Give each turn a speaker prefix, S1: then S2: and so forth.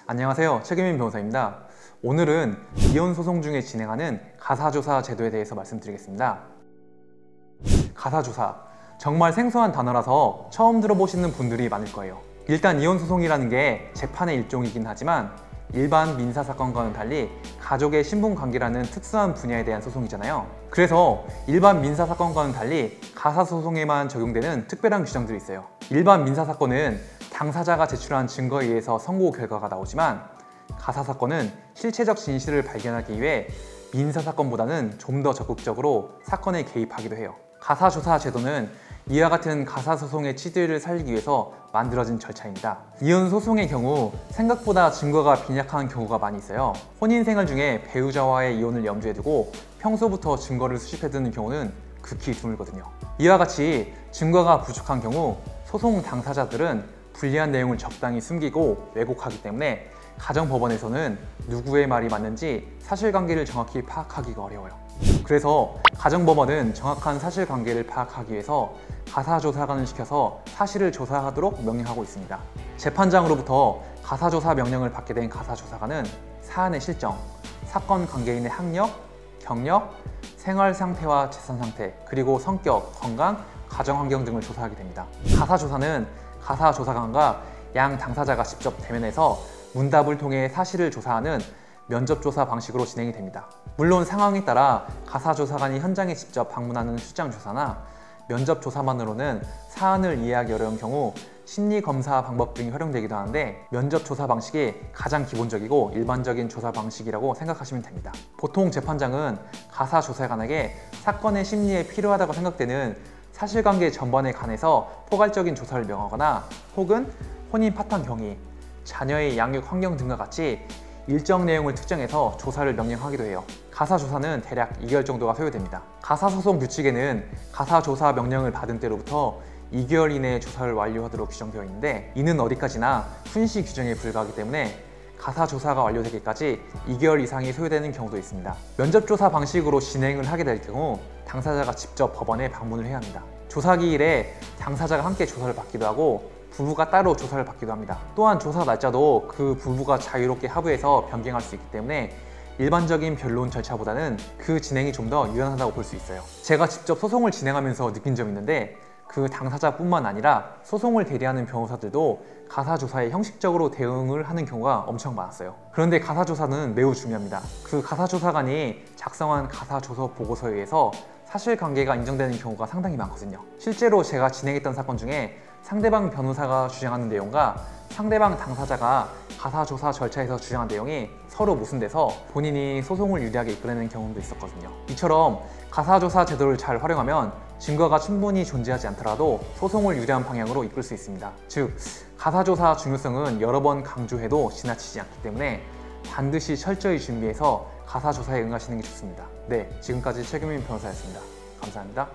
S1: 안녕하세요, 최규민 변호사입니다. 오늘은 이혼 소송 중에 진행하는 가사조사 제도에 대해서 말씀드리겠습니다. 가사조사, 정말 생소한 단어라서 처음 들어보시는 분들이 많을 거예요. 일단 이혼 소송이라는 게 재판의 일종이긴 하지만 일반 민사사건과는 달리 가족의 신분관계라는 특수한 분야에 대한 소송이잖아요. 그래서 일반 민사사건과는 달리 가사소송에만 적용되는 특별한 규정들이 있어요. 일반 민사사건은 당사자가 제출한 증거에 의해서 선고 결과가 나오지만 가사사건은 실체적 진실을 발견하기 위해 민사사건보다는 좀 더 적극적으로 사건에 개입하기도 해요. 가사조사 제도는 이와 같은 가사소송의 취지를 살리기 위해서 만들어진 절차입니다. 이혼 소송의 경우 생각보다 증거가 빈약한 경우가 많이 있어요. 혼인생활 중에 배우자와의 이혼을 염두에 두고 평소부터 증거를 수집해두는 경우는 극히 드물거든요. 이와 같이 증거가 부족한 경우 소송 당사자들은 불리한 내용을 적당히 숨기고 왜곡하기 때문에 가정법원에서는 누구의 말이 맞는지 사실관계를 정확히 파악하기가 어려워요. 그래서 가정법원은 정확한 사실관계를 파악하기 위해서 가사조사관을 시켜서 사실을 조사하도록 명령하고 있습니다. 재판장으로부터 가사조사 명령을 받게 된 가사조사관은 사안의 실정, 사건 관계인의 학력, 경력, 생활 상태와 재산 상태, 그리고 성격, 건강, 가정환경 등을 조사하게 됩니다. 가사조사는 가사조사관과 양 당사자가 직접 대면해서 문답을 통해 사실을 조사하는 면접조사 방식으로 진행이 됩니다. 물론 상황에 따라 가사조사관이 현장에 직접 방문하는 출장조사나 면접조사만으로는 사안을 이해하기 어려운 경우 심리검사 방법 등이 활용되기도 하는데 면접조사 방식이 가장 기본적이고 일반적인 조사 방식이라고 생각하시면 됩니다. 보통 재판장은 가사조사관에게 사건의 심리에 필요하다고 생각되는 사실관계 전반에 관해서 포괄적인 조사를 명하거나 혹은 혼인 파탄 경위, 자녀의 양육 환경 등과 같이 일정 내용을 특정해서 조사를 명령하기도 해요. 가사조사는 대략 2개월 정도가 소요됩니다. 가사소송 규칙에는 가사조사 명령을 받은 때로부터 2개월 이내에 조사를 완료하도록 규정되어 있는데 이는 어디까지나 훈시 규정에 불과하기 때문에 가사조사가 완료되기까지 2개월 이상이 소요되는 경우도 있습니다. 면접조사 방식으로 진행을 하게 될 경우 당사자가 직접 법원에 방문을 해야 합니다. 조사 기일에 당사자가 함께 조사를 받기도 하고 부부가 따로 조사를 받기도 합니다. 또한 조사 날짜도 그 부부가 자유롭게 합의해서 변경할 수 있기 때문에 일반적인 변론 절차보다는 그 진행이 좀 더 유연하다고 볼 수 있어요. 제가 직접 소송을 진행하면서 느낀 점이 있는데 그 당사자뿐만 아니라 소송을 대리하는 변호사들도 가사조사에 형식적으로 대응을 하는 경우가 엄청 많았어요. 그런데 가사조사는 매우 중요합니다. 그 가사조사관이 작성한 가사조사 보고서에 의해서 사실관계가 인정되는 경우가 상당히 많거든요. 실제로 제가 진행했던 사건 중에 상대방 변호사가 주장하는 내용과 상대방 당사자가 가사조사 절차에서 주장한 내용이 서로 모순돼서 본인이 소송을 유리하게 이끌어내는 경우도 있었거든요. 이처럼 가사조사 제도를 잘 활용하면 증거가 충분히 존재하지 않더라도 소송을 유리한 방향으로 이끌 수 있습니다. 즉, 가사조사 중요성은 여러 번 강조해도 지나치지 않기 때문에 반드시 철저히 준비해서 가사조사에 응하시는 게 좋습니다. 네, 지금까지 최규민 변호사였습니다. 감사합니다.